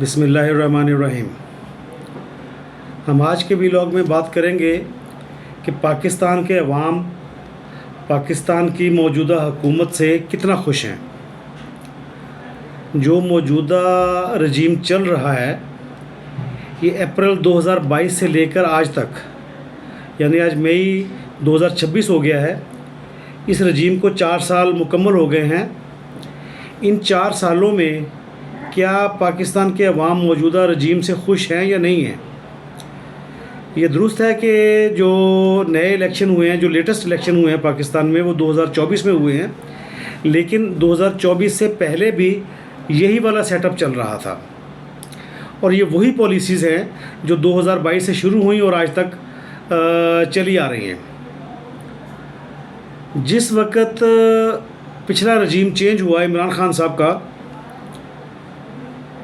बिस्मिल्लाहिर्रहमानिर्रहीम। हम आज के व्लॉग में बात करेंगे कि पाकिस्तान के अवाम पाकिस्तान की मौजूदा हुकूमत से कितना खुश हैं। जो मौजूदा रजीम चल रहा है ये अप्रैल 2022 से लेकर आज तक, यानी आज मई 2026 हो गया है। इस रजीम को 4 साल मुकम्मल हो गए हैं। इन 4 सालों में क्या पाकिस्तान के अवाम मौजूदा रजीम से खुश हैं या नहीं हैं? ये दुरुस्त है कि जो नए इलेक्शन हुए हैं, जो लेटेस्ट इलेक्शन हुए हैं पाकिस्तान में, वो 2024 में हुए हैं, लेकिन 2024 से पहले भी यही वाला सेटअप चल रहा था और ये वही पॉलिसीज़ हैं जो 2022 से शुरू हुई और आज तक चली आ रही हैं। जिस वक्त पिछला रजीम चेंज हुआ इमरान खान साहब का,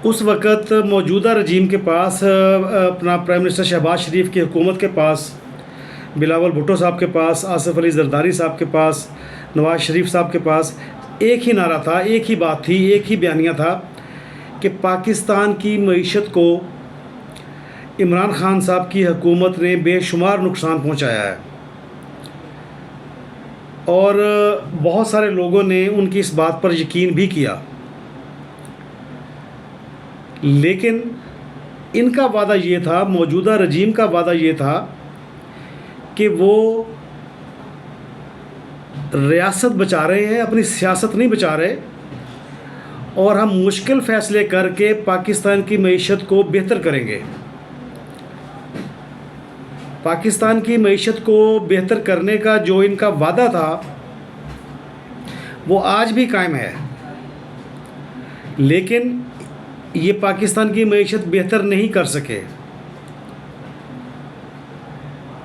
उस वक़्त मौजूदा रजीम के पास अपना प्राइम मिनिस्टर शहबाज शरीफ की हुकूमत के पास, बिलावल भुट्टो साहब के पास, आसिफ अली जरदारी साहब के पास, नवाज़ शरीफ साहब के पास एक ही नारा था, एक ही बात थी, एक ही बयानिया था कि पाकिस्तान की मईशत को इमरान खान साहब की हुकूमत ने बेशुमार नुकसान पहुंचाया है और बहुत सारे लोगों ने उनकी इस बात पर यकीन भी किया। लेकिन इनका वादा ये था, मौजूदा रजीम का वादा ये था कि वो रियासत बचा रहे हैं, अपनी सियासत नहीं बचा रहे, और हम मुश्किल फ़ैसले करके पाकिस्तान की मईशत को बेहतर करेंगे। पाकिस्तान की मईशत को बेहतर करने का जो इनका वादा था वो आज भी कायम है, लेकिन ये पाकिस्तान की मईशत बेहतर नहीं कर सके।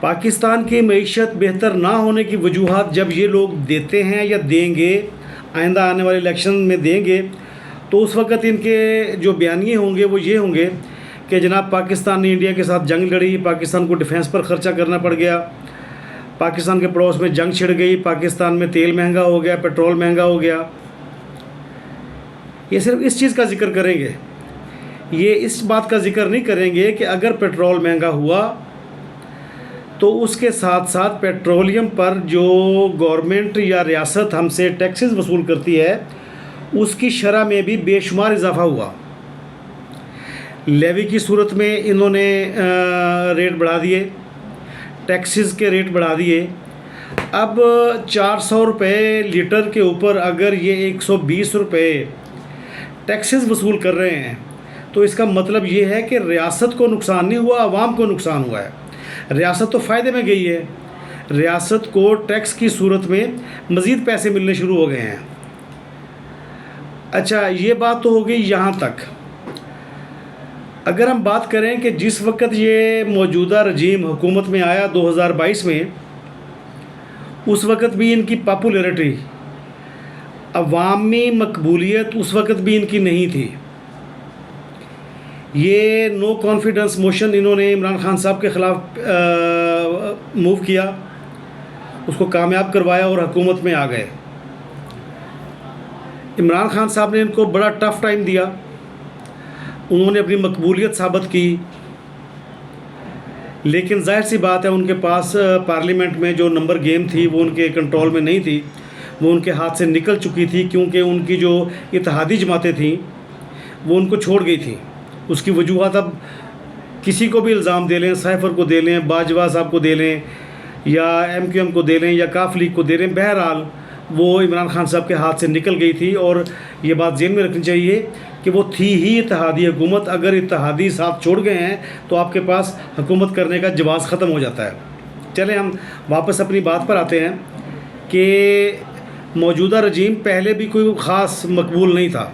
पाकिस्तान की मईशत बेहतर ना होने की वजूहात जब ये लोग देते हैं या देंगे, आइंदा आने वाले इलेक्शन में देंगे, तो उस वक़्त इनके जो बयानिए होंगे वो ये होंगे कि जनाब पाकिस्तान ने इंडिया के साथ जंग लड़ी, पाकिस्तान को डिफेंस पर ख़र्चा करना पड़ गया, पाकिस्तान के पड़ोस में जंग छिड़ गई, पाकिस्तान में तेल महंगा हो गया, पेट्रोल महंगा हो गया। ये सिर्फ इस चीज़ का जिक्र करेंगे, ये इस बात का जिक्र नहीं करेंगे कि अगर पेट्रोल महंगा हुआ तो उसके साथ साथ पेट्रोलियम पर जो गवर्नमेंट या रियासत हमसे टैक्सेस वसूल करती है उसकी शरह में भी बेशुमार इजाफा हुआ। लेवी की सूरत में इन्होंने रेट बढ़ा दिए, टैक्सेस के रेट बढ़ा दिए। अब 400 रुपये लीटर के ऊपर अगर ये 120 रुपये टैक्सेस वसूल कर रहे हैं तो इसका मतलब ये है कि रियासत को नुकसान नहीं हुआ, आवाम को नुकसान हुआ है। रियासत तो फ़ायदे में गई है, रियासत को टैक्स की सूरत में मज़ीद पैसे मिलने शुरू हो गए हैं। अच्छा, ये बात तो हो गई यहाँ तक। अगर हम बात करें कि जिस वक्त ये मौजूदा रजीम हुकूमत में आया 2022 में, उस वक्त भी इनकी पॉपुलैरिटी, अवामी मकबूलियत उस वक्त भी इनकी नहीं थी। ये नो कॉन्फिडेंस मोशन इन्होंने इमरान खान साहब के ख़िलाफ़ मूव किया, उसको कामयाब करवाया और हुकूमत में आ गए। इमरान खान साहब ने इनको बड़ा टफ़ टाइम दिया, उन्होंने अपनी मकबूलियत साबित की, लेकिन जाहिर सी बात है उनके पास पार्लियामेंट में जो नंबर गेम थी वो उनके कंट्रोल में नहीं थी, वो उनके हाथ से निकल चुकी थी, क्योंकि उनकी जो इत्तेहादी जमातें थीं वो उनको छोड़ गई थी। उसकी वजूहत अब किसी को भी इल्ज़ाम दे लें, सैफर को दे लें, बाजवा साहब को दे लें, या MQM को दे लें, या काफ लीग को दे लें, बहरहाल वो इमरान खान साहब के हाथ से निकल गई थी। और ये बात ज़हन में रखनी चाहिए कि वो थी ही इत्तेहादी हुकूमत। अगर इत्तेहादी साथ छोड़ गए हैं तो आपके पास हुकूमत करने का जवाज़ ख़त्म हो जाता है। चलें हम वापस अपनी बात पर आते हैं कि मौजूदा रजीम पहले भी कोई ख़ास मकबूल नहीं था।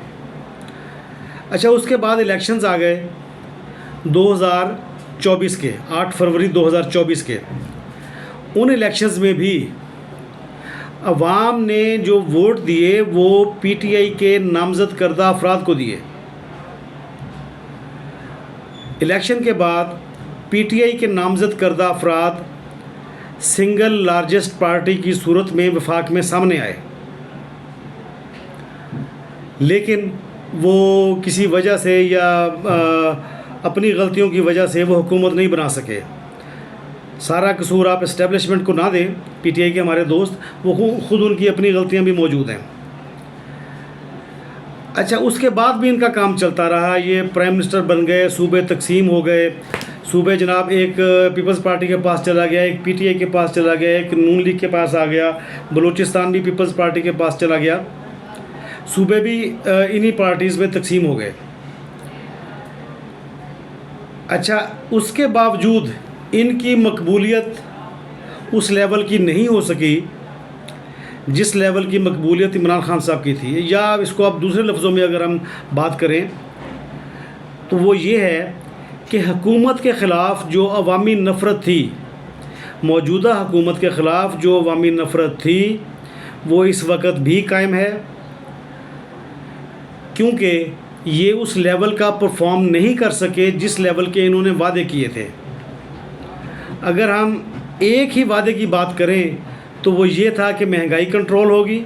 अच्छा, उसके बाद इलेक्शंस आ गए 2024 के, 8 फरवरी 2024 के। उन इलेक्शंस में भी अवाम ने जो वोट दिए वो PTI के नामज़द करदा अफराद को दिए। इलेक्शन के बाद PTI के नामज़द करदा अफराद सिंगल लार्जेस्ट पार्टी की सूरत में वफाक में सामने आए, लेकिन वो किसी वजह से या अपनी गलतियों की वजह से वो हुकूमत नहीं बना सके। सारा कसूर आप इस्टेब्लिशमेंट को ना दें। पीटीआई के हमारे दोस्त वो खुद उनकी अपनी गलतियां भी मौजूद हैं। अच्छा, उसके बाद भी इनका काम चलता रहा। ये प्राइम मिनिस्टर बन गए, सूबे तकसीम हो गए। सूबे जनाब एक पीपल्स पार्टी के पास चला गया, एक पीटीआई के पास चला गया, एक नून लीग के पास आ गया, बलूचिस्तान भी पीपल्स पार्टी के पास चला गया। सूबे भी इन्हीं पार्टीज़ में तकसीम हो गए। अच्छा, उसके बावजूद इनकी मकबूलियत उस लेवल की नहीं हो सकी जिस लेवल की मकबूलियत इमरान खान साहब की थी। या इसको आप दूसरे लफ्ज़ों में अगर हम बात करें तो वो ये है कि हुकूमत के ख़िलाफ़ जो अवामी नफ़रत थी, मौजूदा हुकूमत के ख़िलाफ़ जो अवामी नफ़रत थी वो इस वक्त भी कायम है, क्योंकि ये उस लेवल का परफॉर्म नहीं कर सके जिस लेवल के इन्होंने वादे किए थे। अगर हम एक ही वादे की बात करें तो वो ये था कि महंगाई कंट्रोल होगी,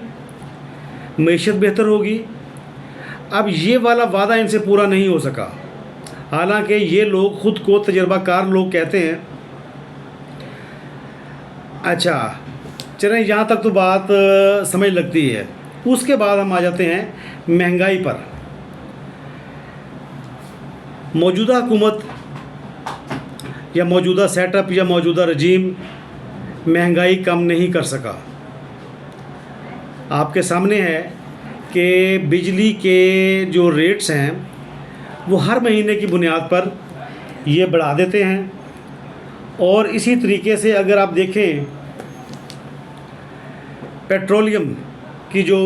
मईशत बेहतर होगी। अब ये वाला वादा इनसे पूरा नहीं हो सका, हालांकि ये लोग ख़ुद को तजर्बाकार लोग कहते हैं। अच्छा चलें, यहाँ तक तो बात समझ लगती है। उसके बाद हम आ जाते हैं महंगाई पर। मौजूदा हुकूमत या मौजूदा सेटअप या मौजूदा रजीम महंगाई कम नहीं कर सका। आपके सामने है कि बिजली के जो रेट्स हैं वो हर महीने की बुनियाद पर ये बढ़ा देते हैं। और इसी तरीके से अगर आप देखें पेट्रोलियम की जो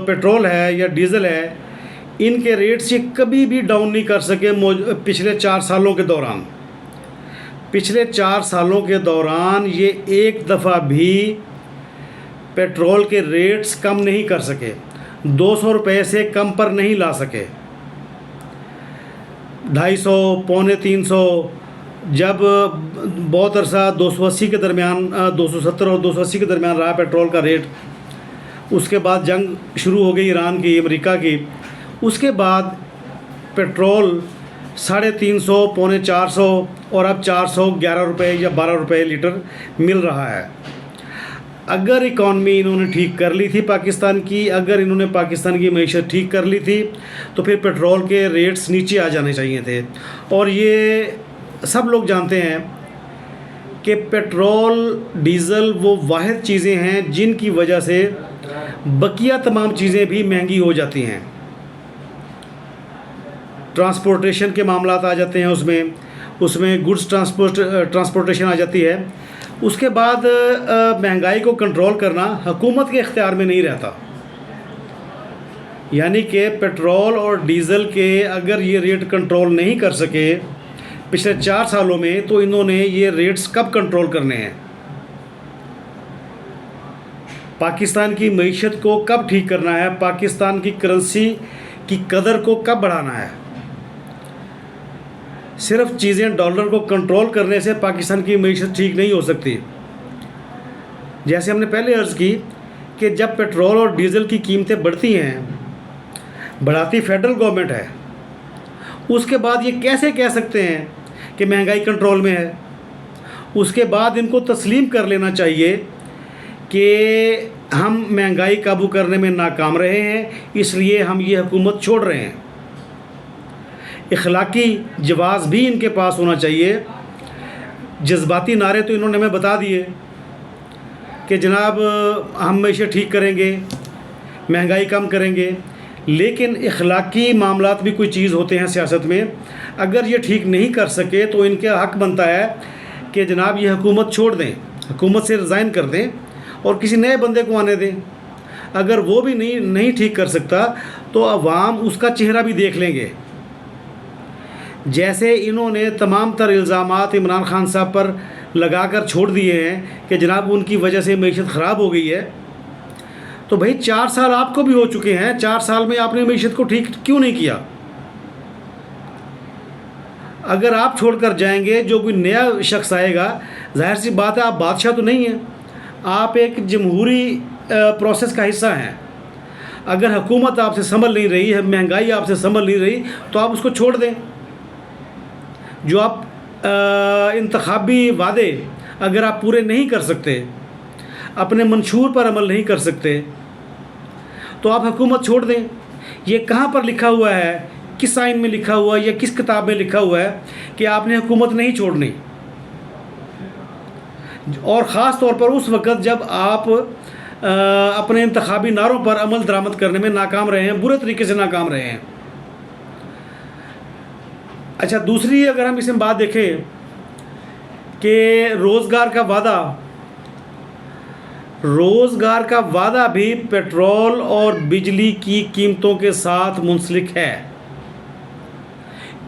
पेट्रोल है या डीज़ल है, इनके रेट्स ये कभी भी डाउन नहीं कर सके पिछले 4 सालों के दौरान। पिछले 4 सालों के दौरान ये एक दफ़ा भी पेट्रोल के रेट्स कम नहीं कर सके, 200 रुपये से कम पर नहीं ला सके। 250, पौने 300, जब बहुत अरसा 280 के दरमियान 270 और 280 के दरमियान रहा पेट्रोल का रेट। उसके बाद जंग शुरू हो गई ईरान की, अमेरिका की। उसके बाद पेट्रोल 350, पौने 400 और अब 411 रुपये या 12 रुपये लीटर मिल रहा है। अगर इकॉनमी इन्होंने ठीक कर ली थी पाकिस्तान की, अगर इन्होंने पाकिस्तान की मईशत ठीक कर ली थी तो फिर पेट्रोल के रेट्स नीचे आ जाने चाहिए थे। और ये सब लोग जानते हैं कि पेट्रोल डीज़ल वो वाहिद चीज़ें हैं जिनकी वजह से बकिया तमाम चीज़ें भी महंगी हो जाती हैं। ट्रांसपोर्टेशन के मामलात आ जाते हैं, उसमें गुड्स ट्रांसपोर्टेशन आ जाती है। उसके बाद महंगाई को कंट्रोल करना हुकूमत के इख्तियार में नहीं रहता। यानी कि पेट्रोल और डीज़ल के अगर ये रेट कंट्रोल नहीं कर सके पिछले 4 सालों में, तो इन्होंने ये रेट्स कब कंट्रोल करने हैं? पाकिस्तान की मईशत को कब ठीक करना है? पाकिस्तान की करेंसी की कदर को कब बढ़ाना है? सिर्फ चीज़ें डॉलर को कंट्रोल करने से पाकिस्तान की मईशत ठीक नहीं हो सकती। जैसे हमने पहले अर्ज़ की कि जब पेट्रोल और डीज़ल की कीमतें बढ़ती हैं, बढ़ाती फेडरल गवर्नमेंट है, उसके बाद ये कैसे कह सकते हैं कि महंगाई कंट्रोल में है? उसके बाद इनको तस्लीम कर लेना चाहिए कि हम महंगाई काबू करने में नाकाम रहे हैं, इसलिए हम ये हुकूमत छोड़ रहे हैं। इखलाकी जवाज़ भी इनके पास होना चाहिए। जज्बाती नारे तो इन्होंने हमें बता दिए कि जनाब हम मईशत ठीक करेंगे, महंगाई कम करेंगे, लेकिन इखलाकी मामलात भी कोई चीज़ होते हैं सियासत में। अगर ये ठीक नहीं कर सके तो इनका हक़ बनता है कि जनाब ये हुकूमत छोड़ दें, हुकूमत से रिज़ाइन कर दें और किसी नए बंदे को आने दें। अगर वो भी नहीं ठीक कर सकता तो अवाम उसका चेहरा भी देख लेंगे। जैसे इन्होंने तमाम तर इल्ज़ामात इमरान खान साहब पर लगा कर छोड़ दिए हैं कि जनाब उनकी वजह से मईशत ख़राब हो गई है, तो भाई 4 साल आपको भी हो चुके हैं। 4 साल में आपने मईशत को ठीक क्यों नहीं किया? अगर आप छोड़ कर जाएंगे, जो कोई नया शख्स आएगा, जाहिर सी बात है आप बादशाह तो नहीं हैं, आप एक जमहूरी प्रोसेस का हिस्सा हैं। अगर हुकूमत आपसे संभल नहीं रही है, महंगाई आपसे संभल नहीं रही, तो आप उसको छोड़ दें। जो आप इंतखाबी वादे अगर आप पूरे नहीं कर सकते, अपने मंशूर पर अमल नहीं कर सकते, तो आप हुकूमत छोड़ दें। ये कहाँ पर लिखा हुआ है, किस आइन में लिखा हुआ है या किस किताब में लिखा हुआ है कि आपने हुकूमत नहीं छोड़नी? और ख़ास तौर पर उस वक़्त जब आप अपने इंतखाबी नारों पर अमल दरामद करने में नाकाम रहे हैं, बुरे तरीके से नाकाम रहे हैं। अच्छा, दूसरी अगर हम इसमें बात देखें कि रोज़गार का वादा भी पेट्रोल और बिजली की कीमतों के साथ मुंसलिक है।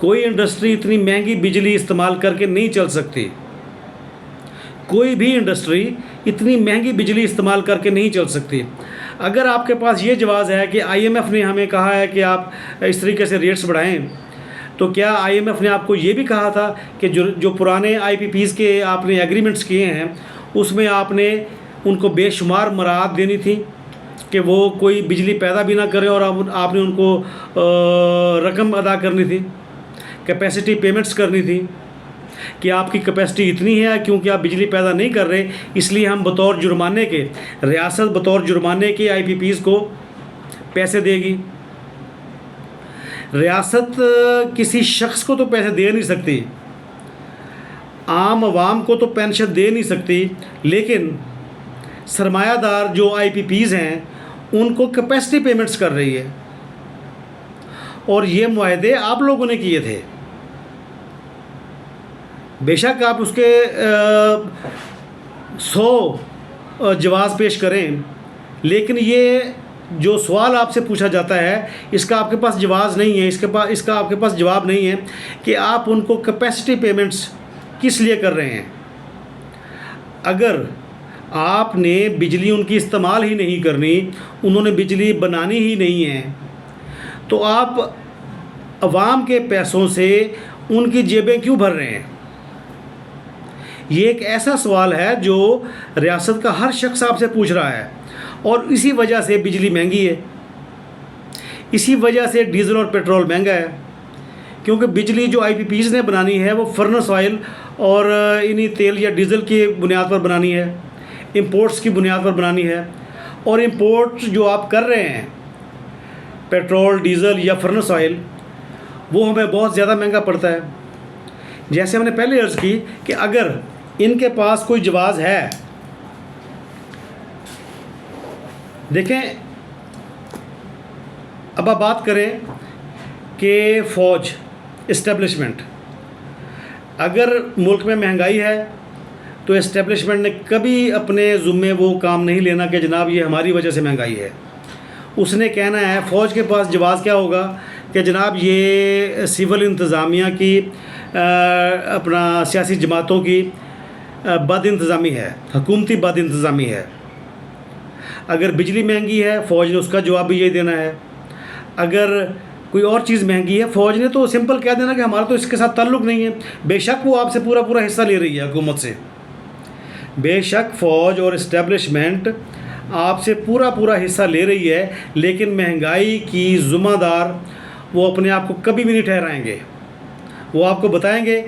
कोई इंडस्ट्री इतनी महंगी बिजली इस्तेमाल करके नहीं चल सकती। कोई भी इंडस्ट्री इतनी महंगी बिजली इस्तेमाल करके नहीं चल सकती। अगर आपके पास ये जवाज़ है कि आईएमएफ ने हमें कहा है कि आप इस तरीके से रेट्स बढ़ाएं, तो क्या आईएमएफ ने आपको ये भी कहा था कि जो पुराने आईपीपीज़ के आपने एग्रीमेंट्स किए हैं उसमें आपने उनको बेशुमार मराहत देनी थी कि वो कोई बिजली पैदा भी ना करें और आपने उनको रकम अदा करनी थी, कैपेसिटी पेमेंट्स करनी थी कि आपकी कैपेसिटी इतनी है, क्योंकि आप बिजली पैदा नहीं कर रहे इसलिए हम बतौर जुर्माने के, रियासत बतौर जुर्माने के आईपीपीज़ को पैसे देगी। रियासत किसी शख्स को तो पैसे दे नहीं सकती, आम आवाम को तो पेंशन दे नहीं सकती, लेकिन सरमायादार जो आईपीपीज़ हैं उनको कैपेसिटी पेमेंट्स कर रही है। और ये मुआहदे आप लोगों ने किए थे। बेशक आप उसके 100 जवाब पेश करें, लेकिन ये जो सवाल आपसे पूछा जाता है इसका आपके पास जवाब नहीं है, इसका आपके पास जवाब नहीं है कि आप उनको कैपेसिटी पेमेंट्स किस लिए कर रहे हैं। अगर आपने बिजली उनकी इस्तेमाल ही नहीं करनी, उन्होंने बिजली बनानी ही नहीं है, तो आप अवाम के पैसों से उनकी जेबें क्यों भर रहे हैं? ये एक ऐसा सवाल है जो रियासत का हर शख्स आपसे पूछ रहा है। और इसी वजह से बिजली महंगी है, इसी वजह से डीज़ल और पेट्रोल महंगा है, क्योंकि बिजली जो आईपीपीज़ ने बनानी है वो फर्नेस ऑयल और इन्हीं तेल या डीज़ल की बुनियाद पर बनानी है, इंपोर्ट्स की बुनियाद पर बनानी है। और इंपोर्ट जो आप कर रहे हैं पेट्रोल, डीज़ल या फर्नेस ऑयल, वो हमें बहुत ज़्यादा महंगा पड़ता है। जैसे हमने पहले अर्ज़ की कि अगर इनके पास कोई जवाज़ है, देखें अब आप बात करें कि फ़ौज इस्टेब्लिशमेंट, अगर मुल्क में महंगाई है तो इस्टेब्लिशमेंट ने कभी अपने ज़ुम्मे वो काम नहीं लेना कि जनाब ये हमारी वजह से महंगाई है। उसने कहना है, फ़ौज के पास जवाब क्या होगा कि जनाब ये सिविल इंतज़ामिया की अपना सियासी जमातों की बद इंतज़ामी है, हुकूमती बद इंतज़ामी है। अगर बिजली महंगी है फ़ौज ने उसका जवाब भी यही देना है। अगर कोई और चीज़ महंगी है फ़ौज ने तो सिंपल कह देना कि हमारा तो इसके साथ ताल्लुक़ नहीं है। बेशक वो आपसे पूरा पूरा हिस्सा ले रही है हुकूमत से, बेशक फ़ौज और इस्टेब्लिशमेंट आपसे पूरा पूरा हिस्सा ले रही है, लेकिन महंगाई की ज़िम्मेदार वो अपने आप को कभी भी नहीं ठहराएंगे। वो आपको बताएंगे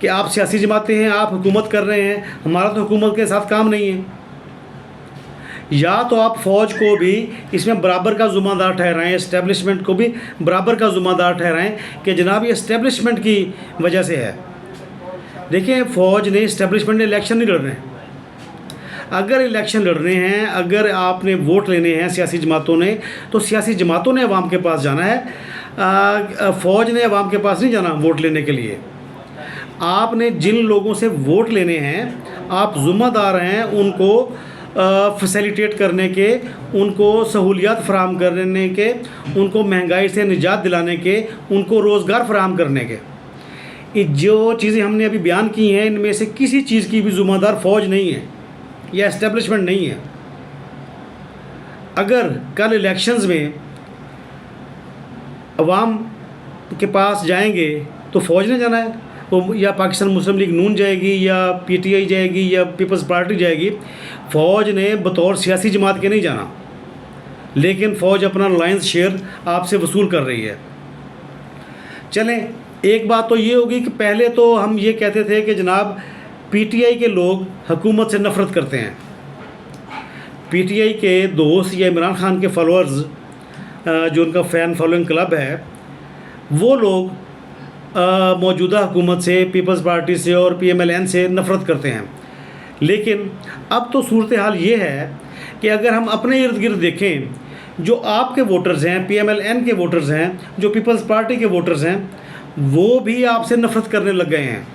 कि आप सियासी जमातें हैं, आप हुकूमत कर रहे हैं, हमारा तो हुकूमत के साथ काम नहीं है। या तो आप फ़ौज को भी इसमें बराबर का ज़िम्मेदार ठहराएं, इस्टेब्लिशमेंट को भी बराबर का ज़िम्मेदार ठहराएं कि जनाब ये इस्टेब्लिशमेंट की वजह से है। देखिए, फ़ौज ने, इस्टेब्लिशमेंट ने इलेक्शन नहीं लड़ने। अगर इलेक्शन लड़ने हैं, अगर आपने वोट लेने हैं सियासी जमातों ने, तो सियासी जमातों ने अवाम के पास जाना है। फ़ौज ने अवाम के पास नहीं जाना वोट लेने के लिए। आपने जिन लोगों से वोट लेने हैं, आप ज़िम्मेदार हैं उनको फैसिलिटेट करने के, उनको सहूलियात फ़राहम करने के, उनको महंगाई से निजात दिलाने के, उनको रोज़गार फ़राहम करने के। जो चीज़ें हमने अभी बयान की हैं, इनमें से किसी चीज़ की भी ज़िम्मेदार फ़ौज नहीं है या इस्टेब्लिशमेंट नहीं है। अगर कल इलेक्शंस में अवाम के पास जाएंगे तो फ़ौज ने जाना है, वो या पाकिस्तान मुस्लिम लीग नून जाएगी या पीटीआई जाएगी या पीपल्स पार्टी जाएगी। फ़ौज ने बतौर सियासी जमात के नहीं जाना। लेकिन फ़ौज अपना रिलायंस शेयर आपसे वसूल कर रही है। चलें, एक बात तो ये होगी कि पहले तो हम ये कहते थे कि जनाब पीटीआई के लोग हुकूमत से नफ़रत करते हैं। पीटीआई के दोस्त या इमरान खान के फॉलोअर्स, जो उनका फ़ैन फॉलोइंग क्लब है, वो लोग मौजूदा हुकूमत से, पीपल्स पार्टी से और पीएमएलएन से नफ़रत करते हैं। लेकिन अब तो सूरत हाल ये है कि अगर हम अपने इर्द गिर्द देखें, जो आपके वोटर्स हैं, पीएमएलएन के वोटर्स हैं, जो पीपल्स पार्टी के वोटर्स हैं, वो भी आपसे नफ़रत करने लग गए हैं,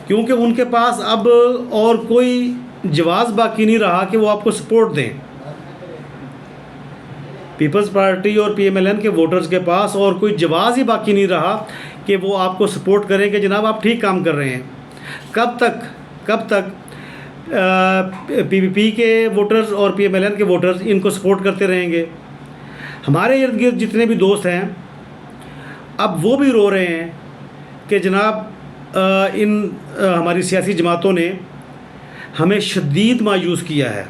क्योंकि उनके पास अब और कोई जवाब बाकी नहीं रहा कि वो आपको सपोर्ट दें। पीपल्स पार्टी और पीएमएलएन के वोटर्स के पास और कोई जवाब ही बाकी नहीं रहा कि वो आपको सपोर्ट करें कि जनाब आप ठीक काम कर रहे हैं। कब तक पीपीपी के वोटर्स और पीएमएलएन के वोटर्स इनको सपोर्ट करते रहेंगे? हमारे इर्द गिर्द जितने भी दोस्त हैं, अब वो भी रो रहे हैं कि जनाब हमारी सियासी जमातों ने हमें शदीद मायूस किया है,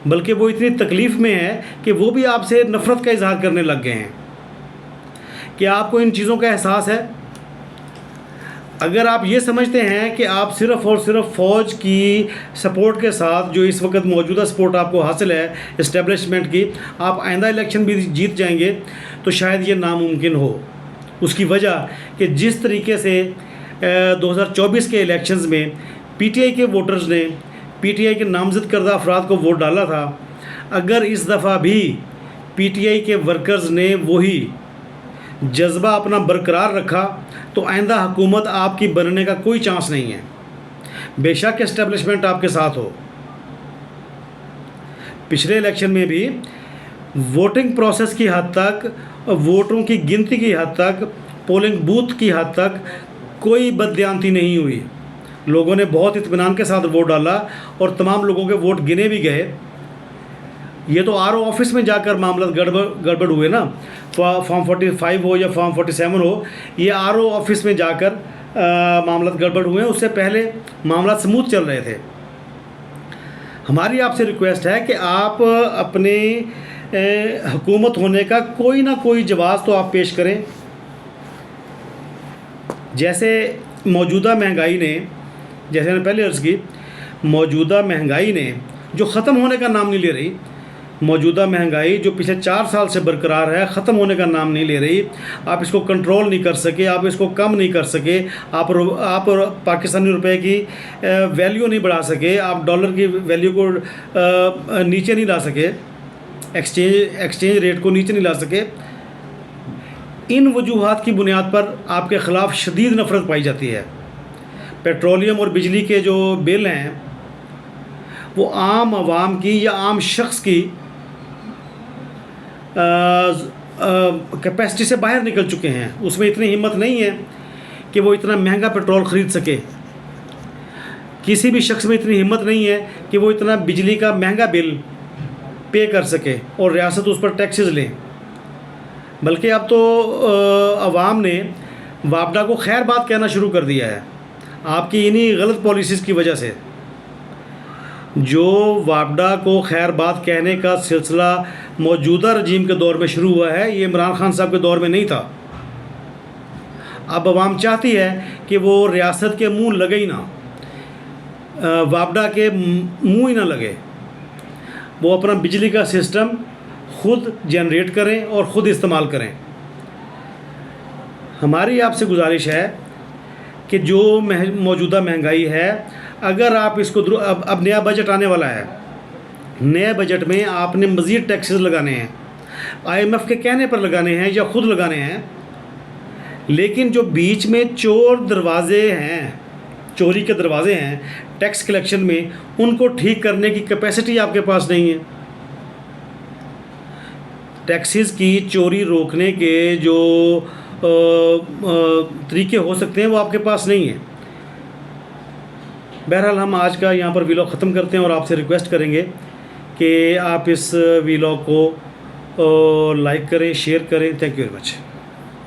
बल्कि वो इतनी तकलीफ़ में है कि वो भी आपसे नफ़रत का इजहार करने लग गए हैं। क्या आपको इन चीज़ों का एहसास है? अगर आप ये समझते हैं कि आप सिर्फ़ और सिर्फ फ़ौज की सपोर्ट के साथ, जो इस वक्त मौजूदा सपोर्ट आपको हासिल है इस्टेब्लिशमेंट की, आप आइंदा इलेक्शन भी जीत जाएंगे, तो शायद ये नामुमकिन हो। उसकी वजह कि जिस तरीके से 2024 के इलेक्शंस में पीटीआई के वोटर्स ने पीटीआई के नामज़द करदा अफराद को वोट डाला था, अगर इस दफ़ा भी पीटीआई के वर्कर्स ने वही जज्बा अपना बरकरार रखा, तो आइंदा हुकूमत आपकी बनने का कोई चांस नहीं है, बेशक इस्टेब्लिशमेंट आपके साथ हो। पिछले इलेक्शन में भी वोटिंग प्रोसेस की हद तक, वोटों की गिनती की हद तक, पोलिंग बूथ की हद तक कोई बददियानती नहीं हुई। लोगों ने बहुत इत्मीनान के साथ वोट डाला और तमाम लोगों के वोट गिने भी गए। ये तो आरओ ऑफिस में जाकर मामला गड़बड़ हुए ना, फॉर्म 45 हो या फॉर्म 47 हो, ये आरओ ऑफिस में जाकर मामला गड़बड़ हुए। उससे पहले मामला स्मूथ चल रहे थे। हमारी आपसे रिक्वेस्ट है कि आप अपने हुकूमत होने का कोई ना कोई जवाब तो आप पेश करें। जैसे मौजूदा महंगाई ने, जैसे मैंने पहले अर्ज़ की, मौजूदा महंगाई ने जो ख़त्म होने का नाम नहीं ले रही, मौजूदा महंगाई जो पिछले 4 साल से बरकरार है, ख़त्म होने का नाम नहीं ले रही। आप इसको कंट्रोल नहीं कर सके, आप इसको कम नहीं कर सके, आप पाकिस्तानी रुपए की वैल्यू नहीं बढ़ा सके, आप डॉलर की वैल्यू को नीचे नहीं ला सके, एक्सचेंज रेट को नीचे नहीं ला सके। इन वजूहात की बुनियाद पर आपके ख़िलाफ़ शदीद नफ़रत पाई जाती है। पेट्रोलियम और बिजली के जो बिल हैं, वो आम आवाम की या आम शख्स की कैपेसिटी से बाहर निकल चुके हैं। उसमें इतनी हिम्मत नहीं है कि वो इतना महंगा पेट्रोल ख़रीद सके। किसी भी शख्स में इतनी हिम्मत नहीं है कि वो इतना बिजली का महंगा बिल पे कर सके और रियासत उस पर टैक्सेस लें। बल्कि अब तो अवाम ने वापडा को खैर बात कहना शुरू कर दिया है, आपकी इन्हीं गलत पॉलिसीज़ की वजह से। जो वापडा को खैर बात कहने का सिलसिला मौजूदा रजीम के दौर में शुरू हुआ है, ये इमरान खान साहब के दौर में नहीं था। अब अवाम चाहती है कि वो रियासत के मुंह लगे ही ना, वापडा के मुंह ही ना लगे। वो अपना बिजली का सिस्टम ख़ुद जनरेट करें और ख़ुद इस्तेमाल करें। हमारी आपसे गुजारिश है कि जो मौजूदा महंगाई है, अगर आप इसको अब नया बजट आने वाला है, नए बजट में आपने मज़ीद टैक्सेस लगाने हैं, IMF के कहने पर लगाने हैं या ख़ुद लगाने हैं। लेकिन जो बीच में चोरी के दरवाज़े हैं टैक्स कलेक्शन में, उनको ठीक करने की कैपेसिटी आपके पास नहीं है। टैक्सेस की चोरी रोकने के जो तरीके हो सकते हैं, वो आपके पास नहीं है। बहरहाल हम आज का यहाँ पर वीलॉग ख़त्म करते हैं और आपसे रिक्वेस्ट करेंगे कि आप इस वीलॉग को लाइक करें, शेयर करें। Thank you very much.